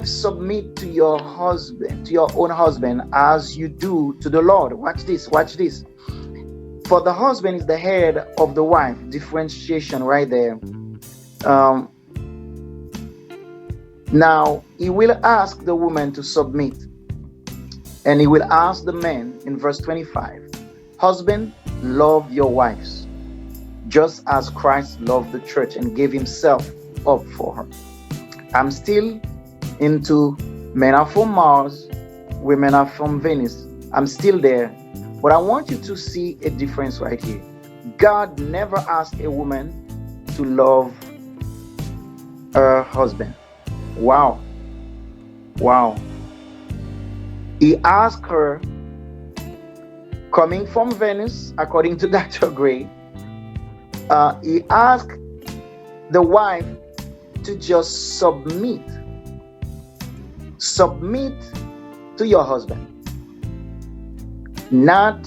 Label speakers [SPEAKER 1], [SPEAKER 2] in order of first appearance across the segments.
[SPEAKER 1] submit to your husband, to your own husband, as you do to the Lord. Watch this, watch this. For the husband is the head of the wife. Differentiation right there. Um, Now, he will ask the woman to submit, and he will ask the man in verse 25, husband, love your wives, just as Christ loved the church and gave himself up for her. I'm still into men are from Mars, women are from Venus. I'm still there, but I want you to see a difference right here. God never asked a woman to love her husband. Wow. Wow. He asked her, coming from Venus, according to Dr. Gray, he asked the wife to just submit. Submit to your husband. Not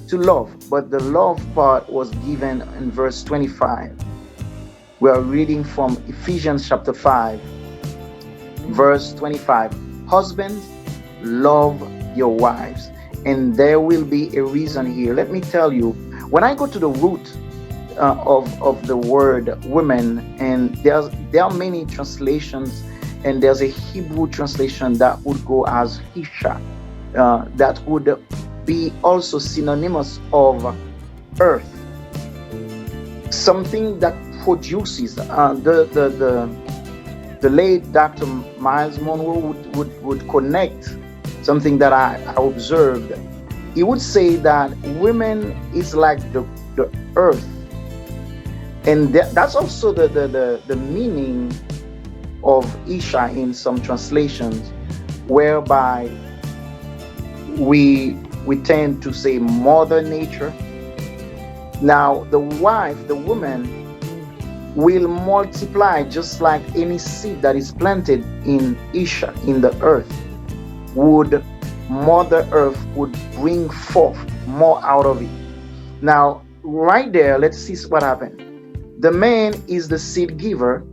[SPEAKER 1] to love, but the love part was given in verse 25. We are reading from Ephesians chapter 5. Verse 25, husbands, love your wives. And there will be a reason here. Let me tell you, when I go to the root of the word women, and there are many translations, and there's a Hebrew translation that would go as Isha, that would be also synonymous of earth, something that produces. The late Dr. Miles Monroe would connect something that I observed. He would say that women is like the earth. And that's also the meaning of Isha in some translations, whereby we tend to say Mother Nature. Now, the wife, the woman, will multiply just like any seed that is planted in Isha, in the earth. Mother Earth would bring forth more out of it. Now, right there, let's see what happened. The man is the seed giver.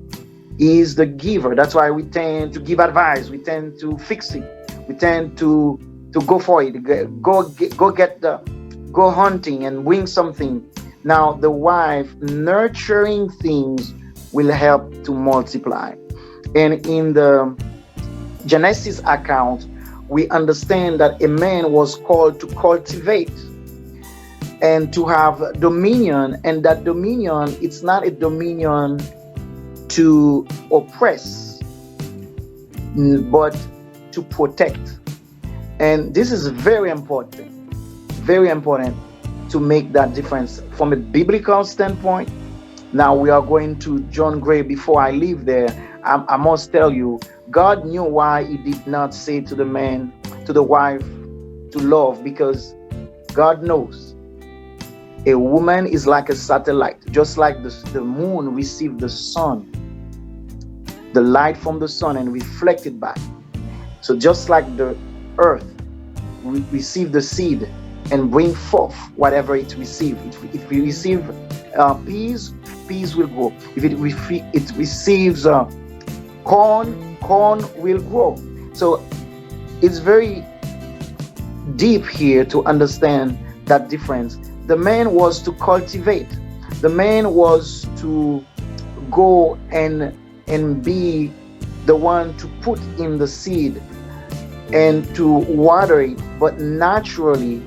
[SPEAKER 1] He is the giver. That's why we tend to give advice. We tend to fix it. We tend to go for it. Go hunting and bring something. Now, the wife nurturing things will help to multiply. And in the Genesis account, we understand that a man was called to cultivate and to have dominion. And that dominion, it's not a dominion to oppress, but to protect. And this is very important to make that difference from a biblical standpoint. Now we are going to John Gray. Before I leave there, I must tell you, God knew why he did not say to the man, to the wife, to love, because God knows a woman is like a satellite. Just like the moon received the sun, the light from the sun, and reflect it back. So just like the earth receive the seed and bring forth whatever it receives. If we receive peas will grow. If it receives corn will grow. So it's very deep here to understand that difference. The man was to cultivate. The man was to go and be the one to put in the seed and to water it, but naturally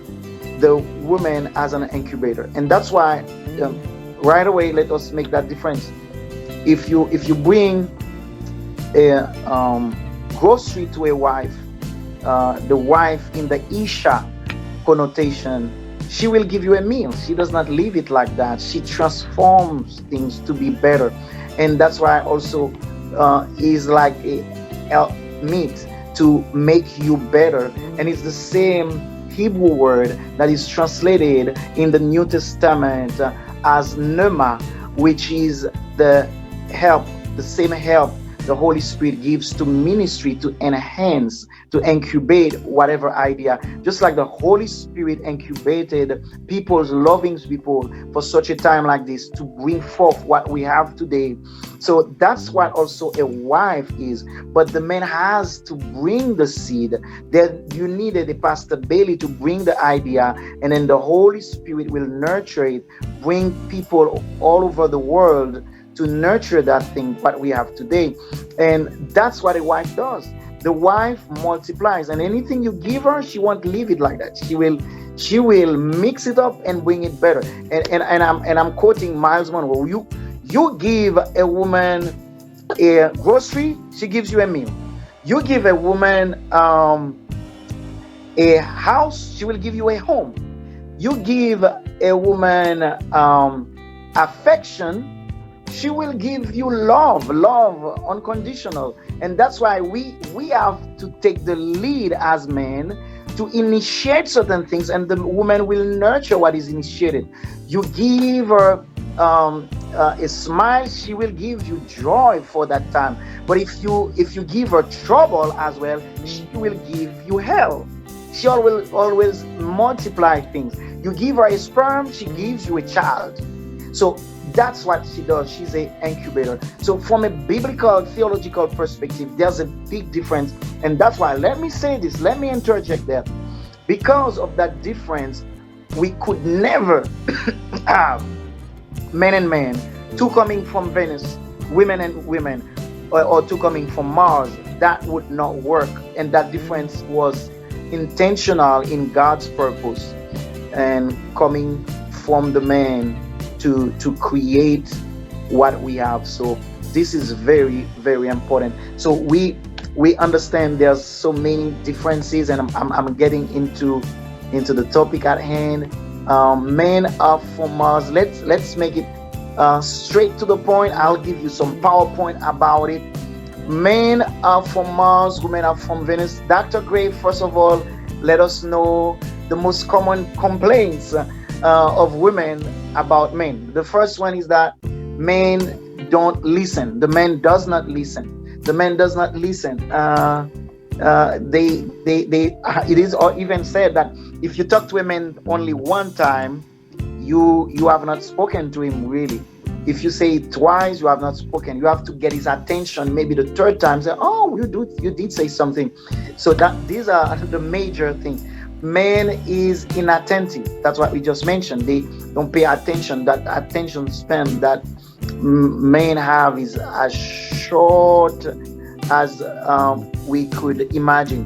[SPEAKER 1] the woman as an incubator. And that's why right away, let us make that difference. If you bring a grocery to a wife, the wife in the Isha connotation, she will give you a meal. She does not leave it like that. She transforms things to be better. And that's why also is like a meat to make you better. And it's the same Hebrew word that is translated in the New Testament as pneuma, which is the help, the same help the Holy Spirit gives to ministry to enhance, to incubate whatever idea. Just like the Holy Spirit incubated people's loving people for such a time like this to bring forth what we have today. So that's what also a wife is. But the man has to bring the seed. Then you needed a Pastor Bailey to bring the idea, and then the Holy Spirit will nurture it, bring people all over the world to nurture that thing what we have today. And that's what a wife does. The wife multiplies, and anything you give her, she won't leave it like that. She will mix it up and bring it better. And I'm quoting Miles Monroe. You give a woman a grocery, she gives you a meal. You give a woman a house, she will give you a home. You give a woman affection, she will give you love unconditional. And that's why we have to take the lead as men to initiate certain things, and the woman will nurture what is initiated. You give her a smile, she will give you joy for that time. But if you give her trouble as well, she will give you hell. She always multiply things. You give her a sperm, she gives you a child. So that's what she does. She's an incubator. So from a biblical theological perspective, there's a big difference. And that's why, let me say this, let me interject there. Because of that difference, we could never have men and men, two coming from Venus, women and women, or two coming from Mars. That would not work. And that difference was intentional in God's purpose, and coming from the man to create what we have. So this is very, very important. So we understand there's so many differences, and I'm getting into the topic at hand. Men are from Mars. Let's make it straight to the point. I'll give you some PowerPoint about it. Men are from Mars, women are from Venus. Dr. Gray, first of all, let us know the most common complaints of women about men. The first one is that men don't listen. The man does not listen. The man does not listen. It is even said that if you talk to a man only one time, you have not spoken to him really. If you say it twice, you have not spoken. You have to get his attention. Maybe the third time, say, "Oh, you did say something." So that these are the major things. Man is inattentive. That's what we just mentioned. They don't pay attention. That attention span that men have is as short as we could imagine.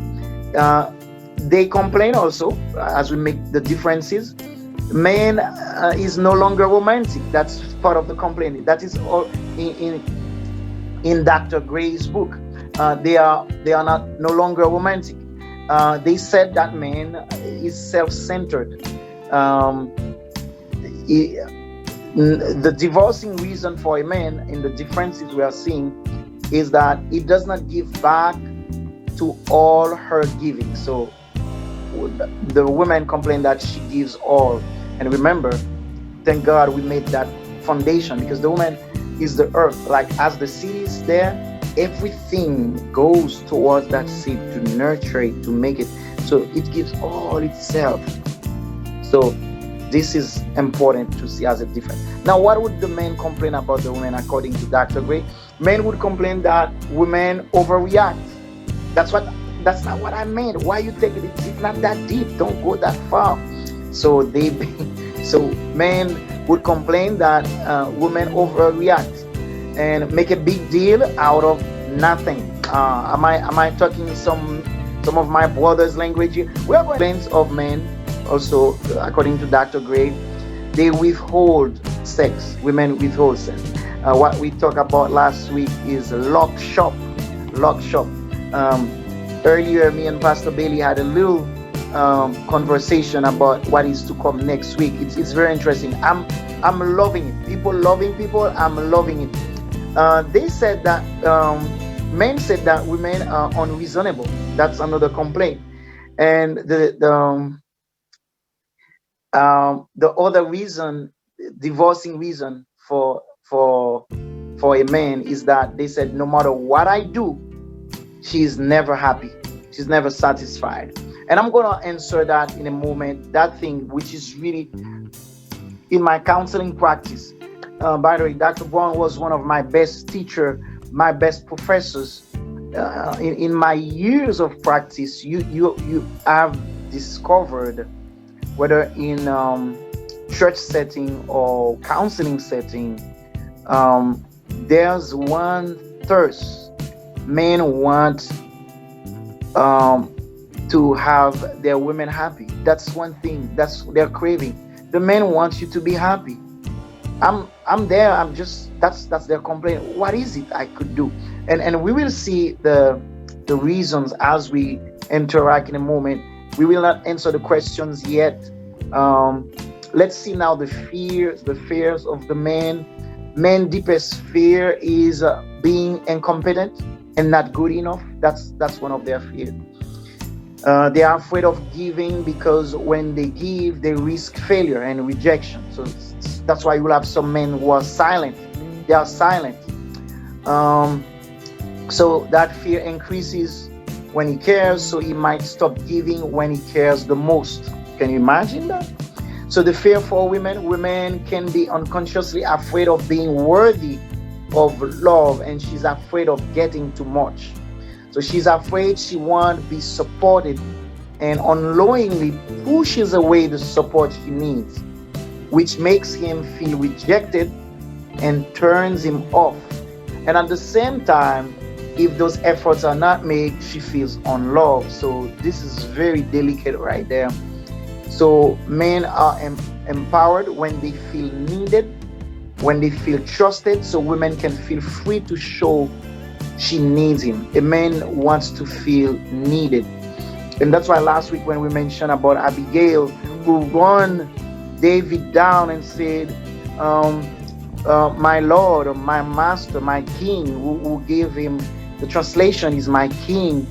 [SPEAKER 1] They complain also, as we make the differences. Man is no longer romantic. That's part of the complaint. That is all in Dr. Gray's book. They are not no longer romantic. They said that man is self-centered. The divorcing reason for a man in the differences we are seeing is that he does not give back to all her giving. So the woman complain that she gives all. And remember, thank God we made that foundation, because the woman is the earth. Like as the seed is there, everything goes towards that seed to nurture it, to make it. So it gives all itself. So this is important to see as a difference. Now, what would the men complain about the women according to Dr. Gray? Men would complain that women overreact. That's not what I meant. Why you take it? It's not that deep. Don't go that far. So men would complain that women overreact and make a big deal out of nothing. Am I talking some of my brother's language here? We are going to of men also, according to Dr. Gray. They withhold sex. Women withhold sex. What we talked about last week is lock shop. Earlier, me and Pastor Bailey had a little conversation about what is to come next week. It's very interesting. I'm loving it. People loving people. I'm loving it. They said that men said that women are unreasonable. That's another complaint. And the other reason, divorcing reason for for a man is that they said, no matter what I do, she's never happy. She's never satisfied. And I'm going to answer that in a moment. That thing, which is really in my counseling practice. By the way, Dr. Brown was one of my best teacher, my best professors. In my years of practice, you have discovered, whether in church setting or counseling setting, there's one thirst. Men want um, to have their women happy. That's one thing. That's their craving. The men want you to be happy. I'm there. I'm just that's their complaint. What is it I could do? And we will see the reasons as we interact in a moment. We will not answer the questions yet. Um, let's see now the fears of the man. Man deepest fear is being incompetent and not good enough. That's one of their fears. They are afraid of giving because when they give, they risk failure and rejection. So that's why you will have some men who are silent. They are silent. Um, so that fear increases when he cares. So he might stop giving when he cares the most. Can you imagine that? So the fear for women can be unconsciously afraid of being worthy of love, and she's afraid of getting too much. So she's afraid she won't be supported and unknowingly pushes away the support he needs, which makes him feel rejected and turns him off. And at the same time, if those efforts are not made, she feels unloved. So this is very delicate right there. So men are empowered when they feel needed, when they feel trusted, so women can feel free to show she needs him. A man wants to feel needed. And that's why last week when we mentioned about Abigail, who run David down and said, um, my Lord, or my Master, my King, who gave him, the translation is my King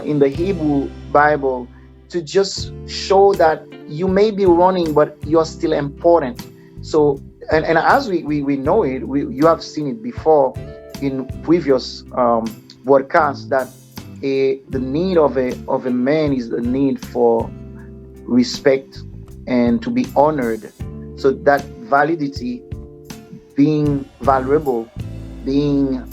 [SPEAKER 1] in the Hebrew Bible, to just show that you may be running, but you're still important. So, and as we know it, you have seen it before in previous broadcasts, that the need of a man is the need for respect and to be honored. So that validity, being valuable, being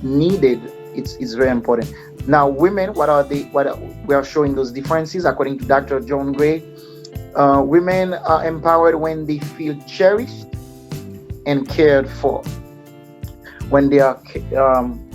[SPEAKER 1] needed, it's very important. Now, women, what are they? We are showing those differences according to Dr. John Gray. Women are empowered when they feel cherished and cared for. When they are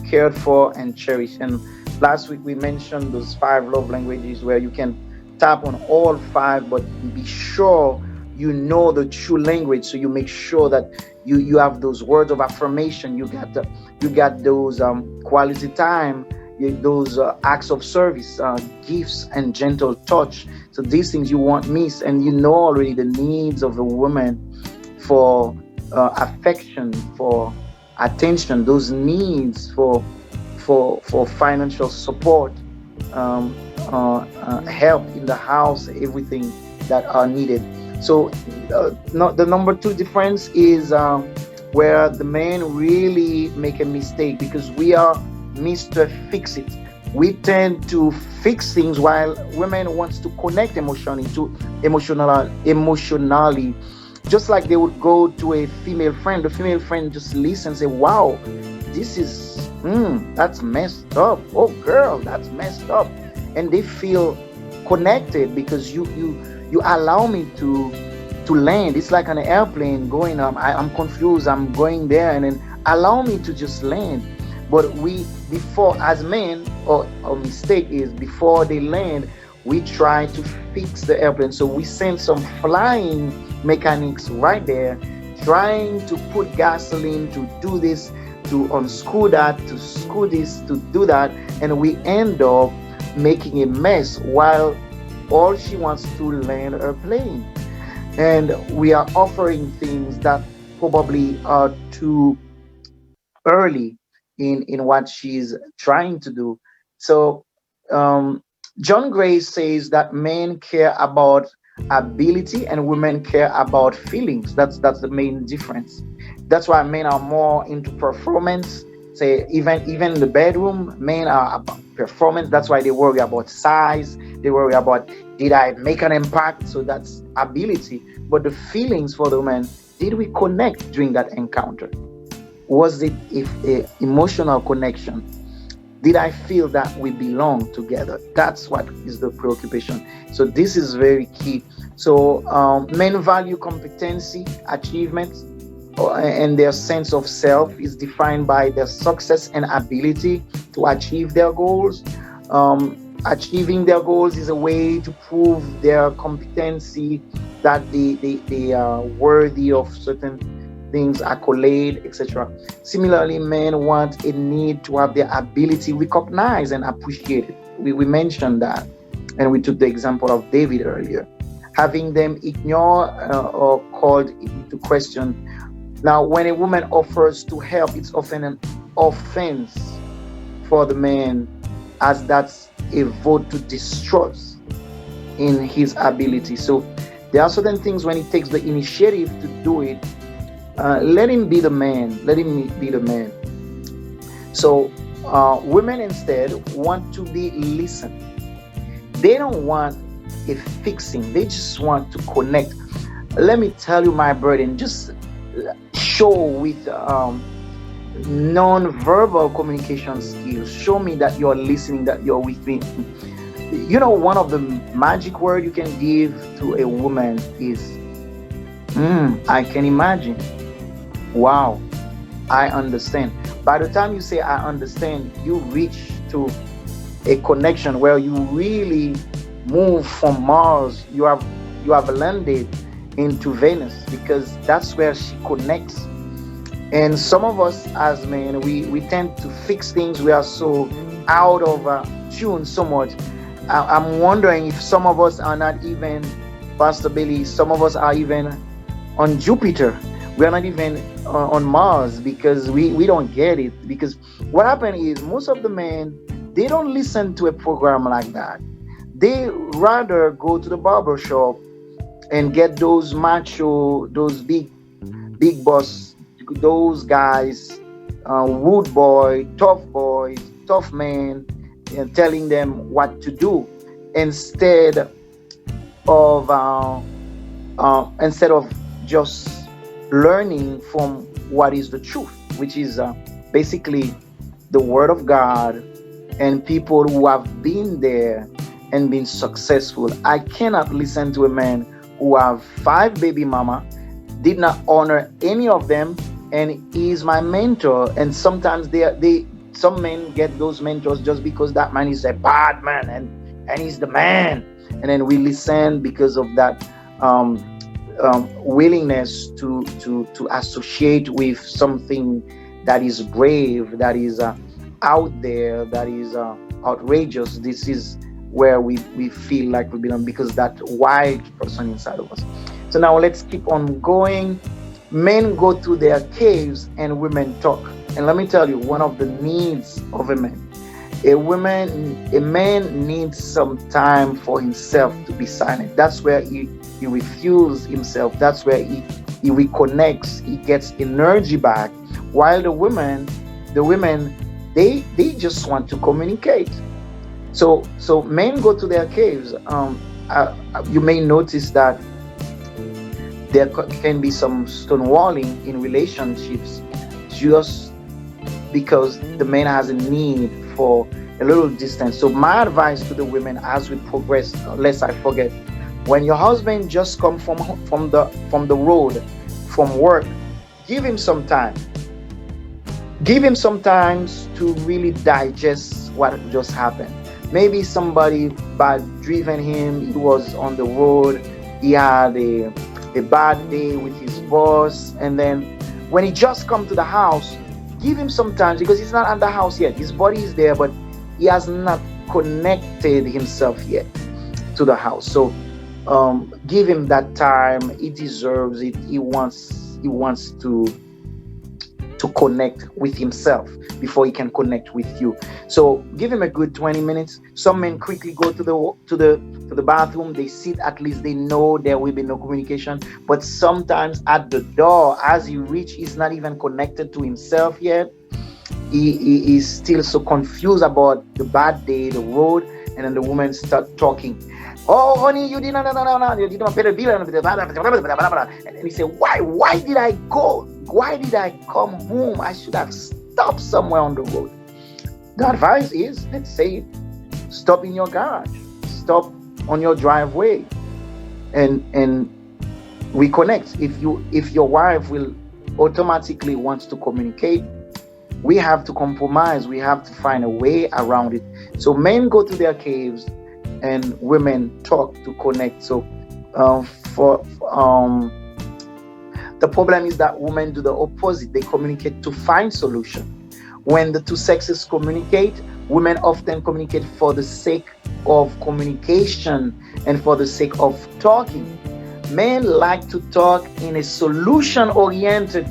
[SPEAKER 1] cared for and cherished. And last week we mentioned those five love languages, where you can tap on all five, but be sure you know the true language. So you make sure that you have those words of affirmation. You got those quality time. Those acts of service, gifts, and gentle touch. So these things you won't miss, and you know already the needs of a woman for affection, for attention, those needs for financial support, help in the house, everything that are needed. So the number two difference is where the men really make a mistake, because we are Mr. Fix It. We tend to fix things while women wants to connect emotionally, just like they would go to a female friend. The female friend just listens and say, wow, this is that's messed up. Oh girl, that's messed up. And they feel connected because you allow me to land. It's like an airplane going up. I'm confused, I'm going there, and then allow me to just land. But we, before, as men, or our mistake is, before they land, we try to fix the airplane. So we send some flying mechanics right there, trying to put gasoline to do this, to unscrew that, to screw this, to do that, and we end up making a mess while all she wants to land her plane. And we are offering things that probably are too early in what she's trying to do. So um, John Gray says that men care about ability and women care about feelings. That's the main difference. That's why men are more into performance. Say even in the bedroom, men are about performance. That's why they worry about size. They worry about, did I make an impact? So that's ability. But the feelings for the man, did we connect during that encounter? Was it if a emotional connection? Did I feel that we belong together? That's what is the preoccupation. So this is very key. So men value competency, achievements, and their sense of self is defined by their success and ability to achieve their goals. Achieving their goals is a way to prove their competency, that they are worthy of certain things, accolade, etc. Similarly, men want a need to have their ability recognized and appreciated. We mentioned that, and we took the example of David earlier. Having them ignore or called into question. Now, when a woman offers to help, it's often an offense for the man, as that's a vote to distrust in his ability. So there are certain things when he takes the initiative to do it, let him be the man. Let him be the man. So women instead want to be listened. They don't want a fixing. They just want to connect. Let me tell you my burden. Just show with non-verbal communication skills. Show me that you're listening, that you're with me. You know, one of the magic words you can give to a woman is, I can imagine. Wow, I understand. By the time you say I understand, you reach to a connection where you really move from Mars. You have landed into Venus, because that's where she connects. And some of us as men, we tend to fix things. We are so out of tune so much. I'm wondering if some of us are not even, Pastor Billy, some of us are even on Jupiter. We are not even on Mars, because we don't get it. Because what happened is, most of the men, they don't listen to a program like that. They rather go to the barber shop and get those macho, those big boss, those guys, wood boys, tough men, and telling them what to do, instead of just learning from what is the truth, which is basically the Word of God, and people who have been there and been successful. I cannot listen to a man who have 5 baby mama, did not honor any of them, and is my mentor. And sometimes some men get those mentors just because that man is a bad man, and he's the man, and then we listen because of that willingness to associate with something that is brave, that is out there, that is outrageous. This is where we feel like we belong, because that wild person inside of us. So now let's keep on going. Men go to their caves and women talk. And let me tell you, one of the needs of a man, a man needs some time for himself to be silent. That's where he refuels himself. That's where he reconnects. He gets energy back. While the women, they just want to communicate. So men go to their caves. You may notice that there can be some stonewalling in relationships, just because the man has a need for a little distance. So my advice to the women as we progress, lest I forget, when your husband just come from the road, from work, give him some time. Give him some time to really digest what just happened. Maybe somebody bad driven him. He was on the road. He had a bad day with his boss, and then when he just come to the house, give him some time, because he's not at the house yet. His body is there, but he has not connected himself yet to the house. So give him that time. He deserves it. He wants to to connect with himself before he can connect with you. So give him a good 20 minutes. Some men quickly go to the bathroom. They sit, at least they know there will be no communication. But sometimes at the door, as you reach, he's not even connected to himself yet. He is still so confused about the bad day, the road, and then the woman start talking. Oh, honey, you didn't, no, no, no, no, you didn't pay the bill. And he said, why did I go? Why did I come home? I should have stopped somewhere on the road. The advice is, let's say, stop in your garage, stop on your driveway, and reconnect. If your wife will automatically wants to communicate, we have to compromise. We have to find a way around it. So men go to their caves, and women talk to connect. So, for the problem is that women do the opposite. They communicate to find solution. When the two sexes communicate, women often communicate for the sake of communication and for the sake of talking. Men like to talk in a solution-oriented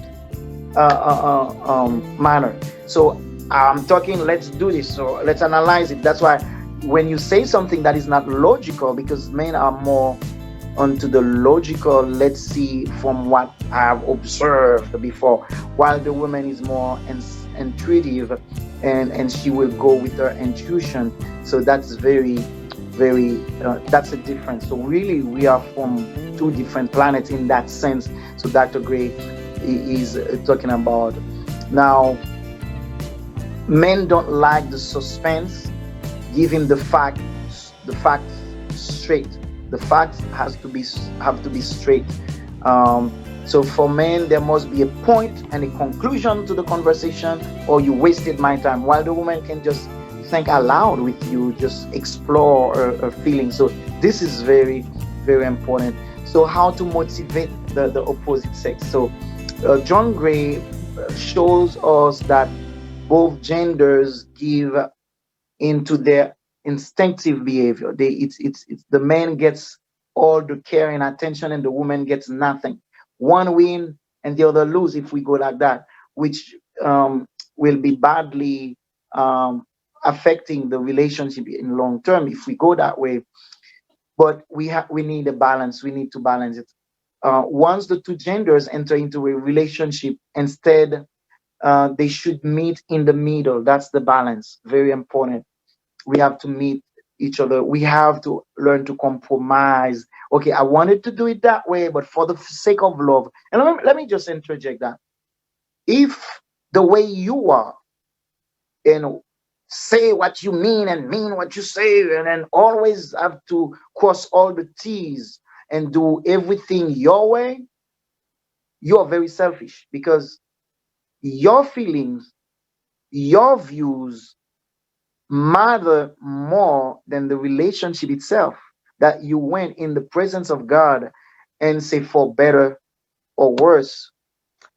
[SPEAKER 1] manner. So I'm talking, let's do this. So let's analyze it. That's why when you say something that is not logical, because men are more onto the logical, let's see from what I've observed before, while the woman is more intuitive, and she will go with her intuition. So that's very that's a difference. So really we are from two different planets in that sense. So Dr. Gray is talking about. Now, men don't like the suspense. Give him the fact straight. The facts have to be straight. So for men, there must be a point and a conclusion to the conversation, or you wasted my time. While the woman can just think aloud with you, just explore her feelings. So this is very, very important. So how to motivate the opposite sex? So John Gray shows us that both genders give into their instinctive behavior. It's the man gets all the care and attention, and the woman gets nothing. One win and the other lose if we go like that, which will be badly um, affecting the relationship in long term if we go that way. But we need a balance. We need to balance it. Once the two genders enter into a relationship, instead they should meet in the middle. That's the balance. Very important. We have to meet each other. We have to learn to compromise. Okay, I wanted to do it that way, but for the sake of love, and let me just interject that if the way you are, and say what you mean what you say, and then always have to cross all the T's and do everything your way, you are very selfish, because your feelings, your views matter more than the relationship itself. That you went in the presence of God and say, for better or worse,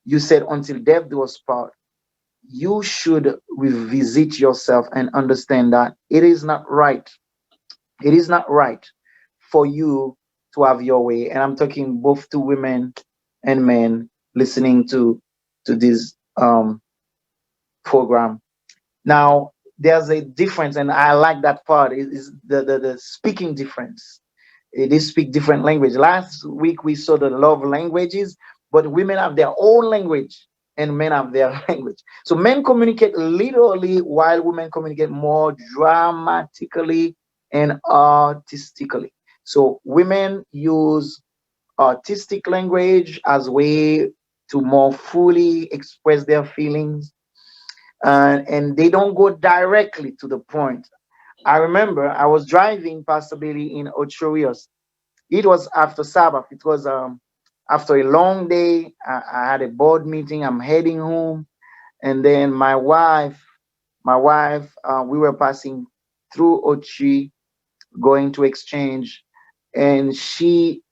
[SPEAKER 1] you said, until death do us part. You should revisit yourself and understand that it is not right. It is not right for you to have your way. And I'm talking both to women and men listening to this program. Now, there's a difference, and I like that part. It is the speaking difference. They speak different language. Last week we saw the love languages, but women have their own language and men have their language. So men communicate literally, while women communicate more dramatically and artistically. So women use artistic language as way to more fully express their feelings, and they don't go directly to the point. I remember I was driving Pastor Bailey in Ocho Rios. It was after Sabbath. It was after a long day. I had a board meeting. I'm heading home, and then my wife, we were passing through Ochi, going to exchange, and she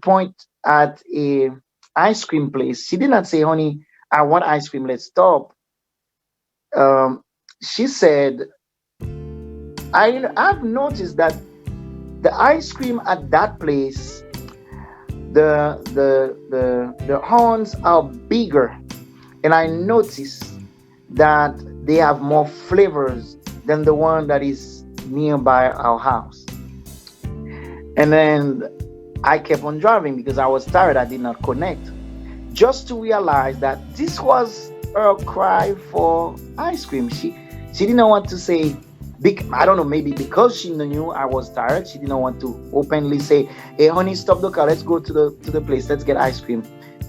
[SPEAKER 1] point at a ice cream place. She did not say, "Honey, I want ice cream. Let's stop." Um, she said, I've noticed that the ice cream at that place, the horns are bigger, and I notice that they have more flavors than the one that is nearby our house. And then I kept on driving because I was tired. I did not connect. Just to realize that this was her cry for ice cream. She didn't want to say, I don't know, maybe because she knew I was tired, she didn't want to openly say, "Hey, honey, stop the car. Let's go to the place. Let's get ice cream."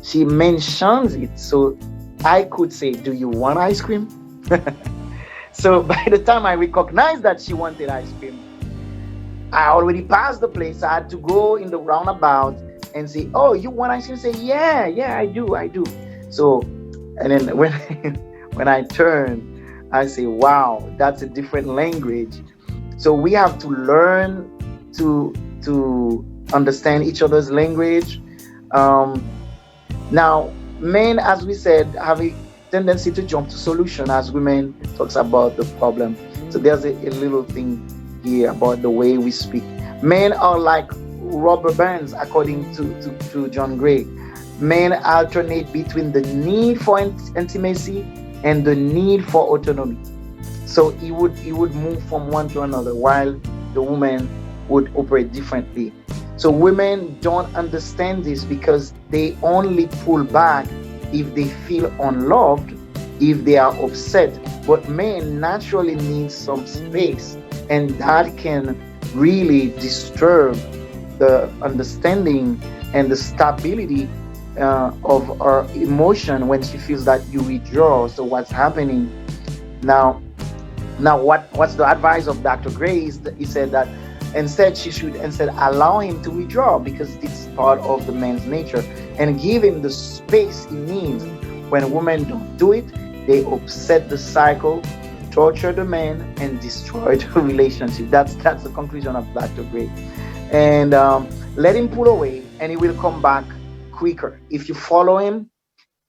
[SPEAKER 1] She mentions it so I could say, "Do you want ice cream?" So by the time I recognized that she wanted ice cream, I already passed the place. I had to go in the roundabout and say, "Oh, you want ice cream?" Say, "Yeah, yeah, I do." So, and then when when I turn, I say, "Wow, that's a different language." So we have to learn to understand each other's language. Um, Now, men, as we said, have a tendency to jump to solution as women talks about the problem. So there's a little thing here about the way we speak. Men are like rubber bands, according to John Gray. Men alternate between the need for intimacy and the need for autonomy. So he would move from one to another, while the woman would operate differently. So women don't understand this because they only pull back if they feel unloved, if they are upset. But men naturally need some space, and that can really disturb the understanding and the stability of her emotion when she feels that you withdraw. So what's happening now? Now, what's the advice of Dr. Gray? He said that instead she should instead allow him to withdraw because it's part of the man's nature, and give him the space he needs. When women don't do it, they upset the cycle, torture the man, and destroy the relationship. That's the conclusion of Dr. Gray. And let him pull away, and he will come back quicker. If you follow him,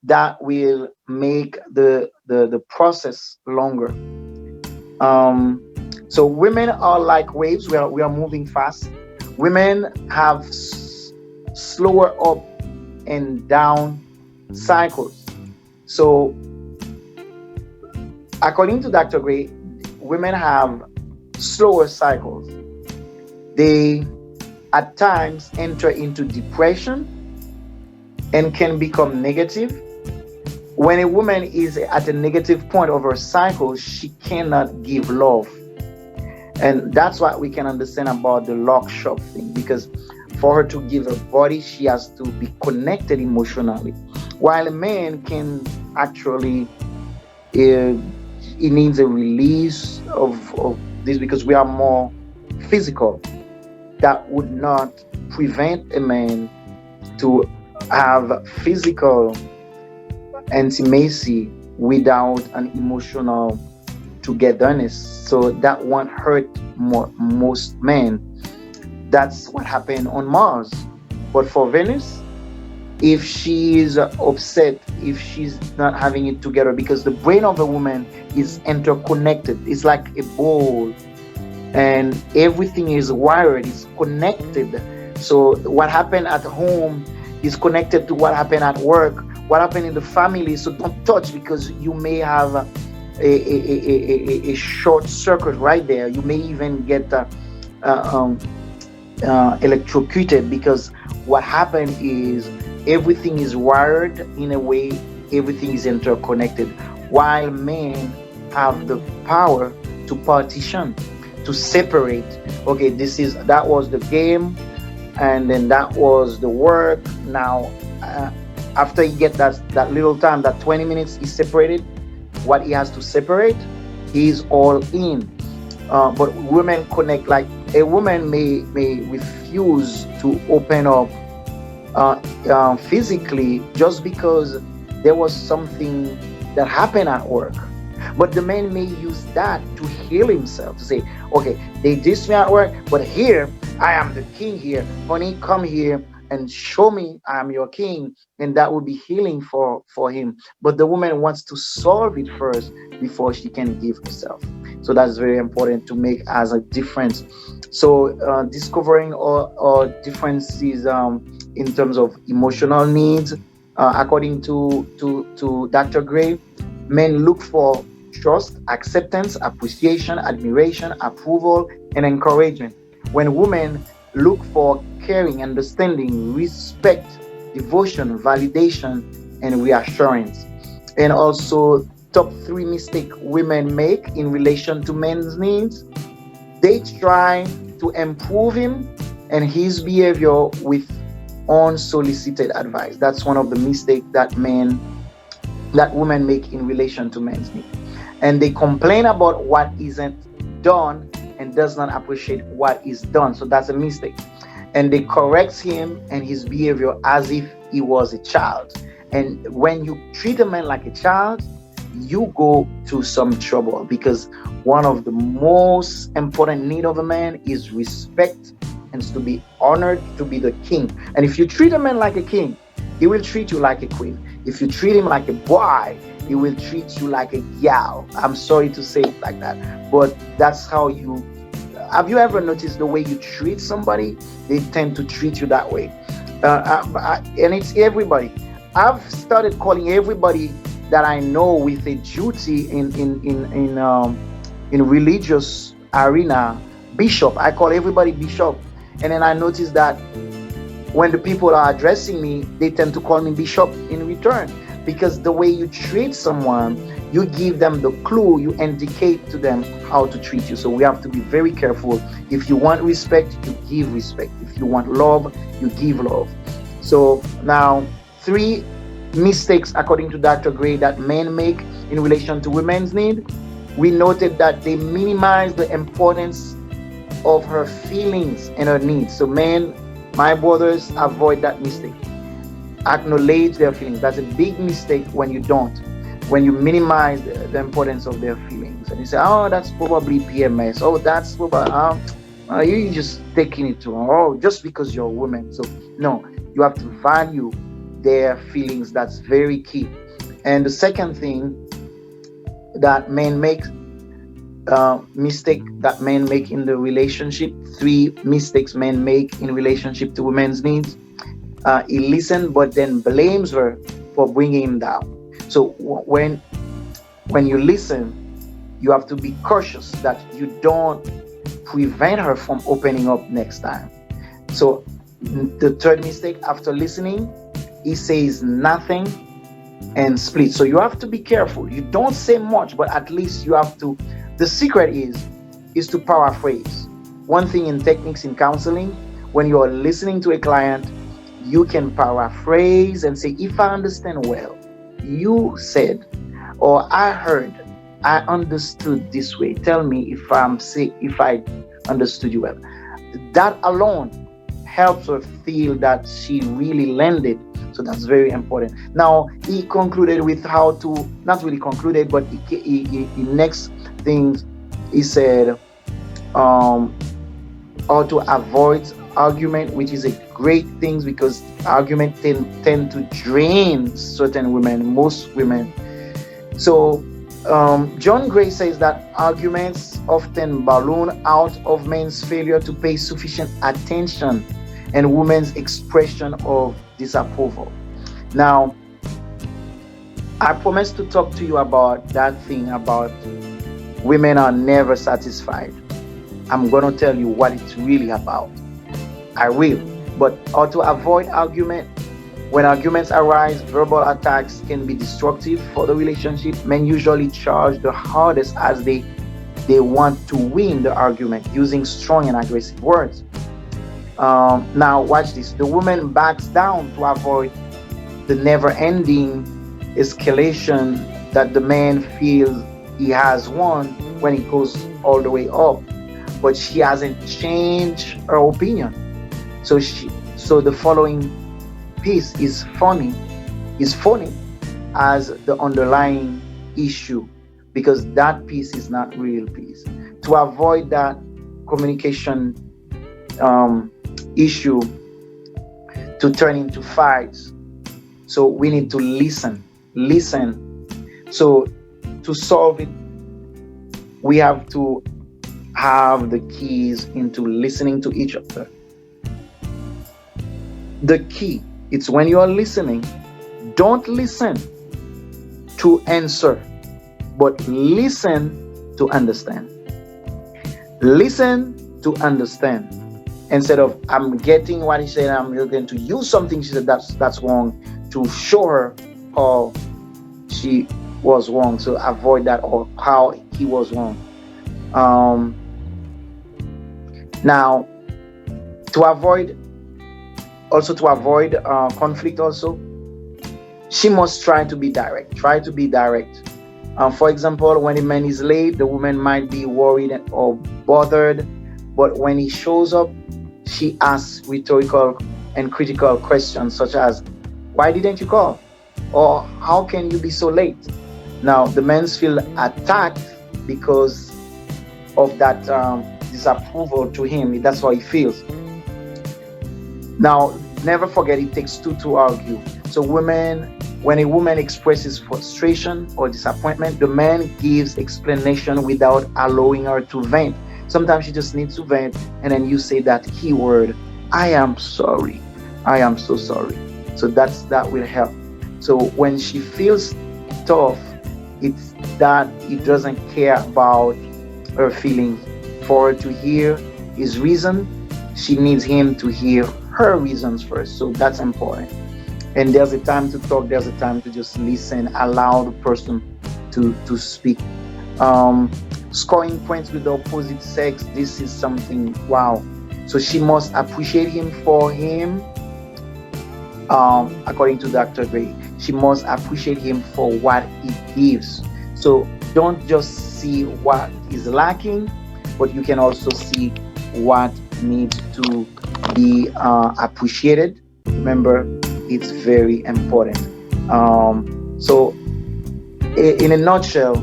[SPEAKER 1] that will make the process longer. Um, so women are like waves. We are moving fast. Women have slower up and down cycles. So according to Dr. Gray, women have slower cycles. They at times enter into depression and can become negative. When a woman is at a negative point of her cycle, she cannot give love. And that's what we can understand about the lock shop thing, because for her to give her body, she has to be connected emotionally. While a man can actually, uh, he needs a release of this because we are more physical. That would not prevent a man to have physical intimacy without an emotional togetherness. So that won't hurt most men. That's what happened on Mars. But for Venus, if she is upset, if she's not having it together, because the brain of a woman is interconnected, it's like a ball, and everything is wired, it's connected. So what happened at home is connected to what happened at work, what happened in the family. So don't touch, because you may have a short circuit right there. You may even get uh, um, electrocuted, because what happened is everything is wired in a way, everything is interconnected. While men have the power to partition, to separate. Okay, that was the game, and then that was the work. Now, after you get that little time, that 20 minutes is separated, what he has to separate, he's all in. But women connect. Like a woman may refuse to open up physically just because there was something that happened at work. But the man may use that to heal himself, to say, okay, they dissed me at work, but here I am the king here. Honey, come here and show me I am your king. And that will be healing for him. But the woman wants to solve it first before she can give herself. So that's very important to make as a difference. So discovering our differences in terms of emotional needs, According to Dr. Gray, men look for trust, acceptance, appreciation, admiration, approval, and encouragement. When women look for caring, understanding, respect, devotion, validation, and reassurance. And also, top three mistake women make in relation to men's needs: they try to improve him and his behavior with unsolicited advice. That's one of the mistakes that women make in relation to men's needs. And they complain about what isn't done and does not appreciate what is done. So that's a mistake. And they correct him and his behavior as if he was a child. And when you treat a man like a child, you go to some trouble, because one of the most important need of a man is respect and to be honored, to be the king. And if you treat a man like a king, he will treat you like a queen. If you treat him like a boy, he will treat you like a gal. I'm sorry to say it like that, but that's how you. Have you ever noticed the way you treat somebody? They tend to treat you that way, and it's everybody. I've started calling everybody that I know with a duty in religious arena bishop. I call everybody bishop, and then I notice that when the people are addressing me, they tend to call me bishop in return, because the way you treat someone, you give them the clue, you indicate to them how to treat you. So we have to be very careful. If you want respect, you give respect. If you want love, you give love. So now, three mistakes according to Dr. Gray that men make in relation to women's need. We noted that they minimize the importance of her feelings and her needs. So men, my brothers, avoid that mistake. Acknowledge their feelings. That's a big mistake when you don't. When you minimize the importance of their feelings. And you say, oh, that's probably PMS. Oh, that's probably, you're just taking it to, oh, just because you're a woman. So, no, you have to value their feelings. That's very key. And the second thing that men make, mistake that men make in the relationship, three mistakes men make in relationship to women's needs. He listens but then blames her for bringing him down. So when you listen, you have to be cautious that you don't prevent her from opening up next time. So the third mistake, after listening, he says nothing and splits. So you have to be careful. You don't say much, but at least you have to. The secret is to paraphrase. One thing in techniques in counseling, when you are listening to a client, you can paraphrase and say, if I understand well, you said, or I heard, I understood this way. Tell me if I understood you well. That alone helps her feel that she really landed. So that's very important. Now, he concluded with how to, not really concluded, but he next things he said, how to avoid argument, which is a great thing, because argument tend to drain certain women, most women. So John Gray says that arguments often balloon out of men's failure to pay sufficient attention and women's expression of disapproval. Now, I promised to talk to you about that thing about women are never satisfied. I'm going to tell you what it's really about. I will. But how to avoid argument. When arguments arise, verbal attacks can be destructive for the relationship. Men usually charge the hardest as they want to win the argument using strong and aggressive words. Now watch this. The woman backs down to avoid the never-ending escalation that the man feels he has won when it goes all the way up, but she hasn't changed her opinion. So the following piece is funny as the underlying issue, because that piece is not real peace. To avoid that communication issue to turn into fights, so we need to listen. So to solve it, we have to have the keys into listening to each other. The key, it's when you are listening, Don't listen to answer, but listen to understand. Listen to understand. Instead of I'm getting what he said, I'm going to use something she said that's wrong to show her how she was wrong, so avoid that, or how he was wrong. Now, to avoid conflict also, she must try to be direct. For example, when a man is late, the woman might be worried or bothered, but when he shows up, she asks rhetorical and critical questions such as, why didn't you call? Or how can you be so late? Now, the men feel attacked because of that disapproval to him. That's how he feels. Now, never forget, it takes two to argue. So when a woman expresses frustration or disappointment, the man gives explanation without allowing her to vent. Sometimes she just needs to vent, and then you say that keyword, I am sorry. I am so sorry. So that will help. So when she feels tough, it's that he doesn't care about her feelings. For her to hear his reason, she needs him to hear her reasons first. So that's important. And there's a time to talk, there's a time to just listen, allow the person to speak. Scoring points with the opposite sex, this is something, wow. So she must appreciate him for him. According to Dr. Gray, she must appreciate him for what he gives. So don't just see what is lacking, but you can also see what needs to be appreciated. Remember, it's very important. So in a nutshell,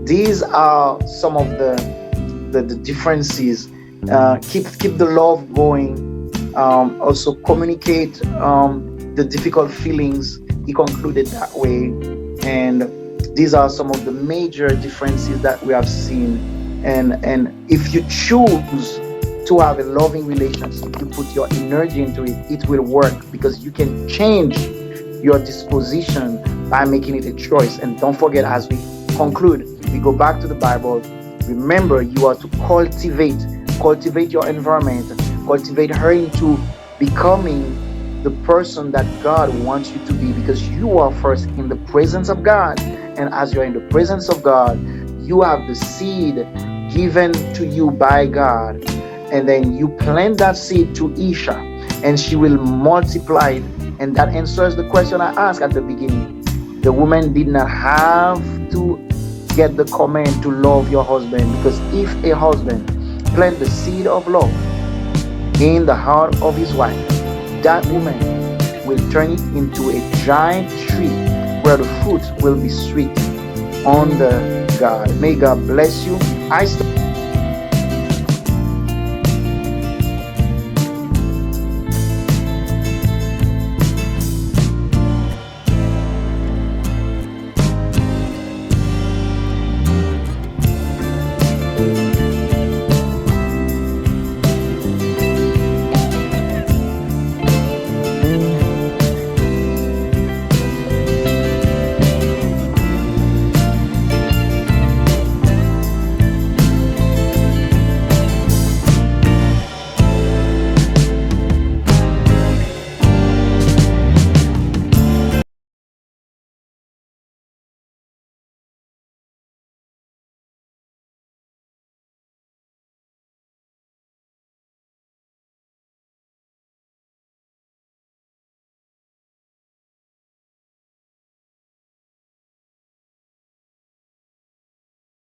[SPEAKER 1] these are some of the differences. Keep the love going. Also communicate the difficult feelings. He concluded that way. And these are some of the major differences that we have seen. And if you choose to have a loving relationship, you put your energy into it, it will work, because you can change your disposition by making it a choice. And don't forget, as we conclude, we go back to the Bible. Remember, you are to cultivate your environment, cultivate her into becoming the person that God wants you to be, because you are first in the presence of God. And as you're in the presence of God, you have the seed given to you by God. And then you plant that seed to Isha, and she will multiply it. And that answers the question I asked at the beginning. The woman did not have to get the command to love your husband, because if a husband plant the seed of love in the heart of his wife, that woman will turn it into a giant tree where the fruit will be sweet under God. May God bless you. I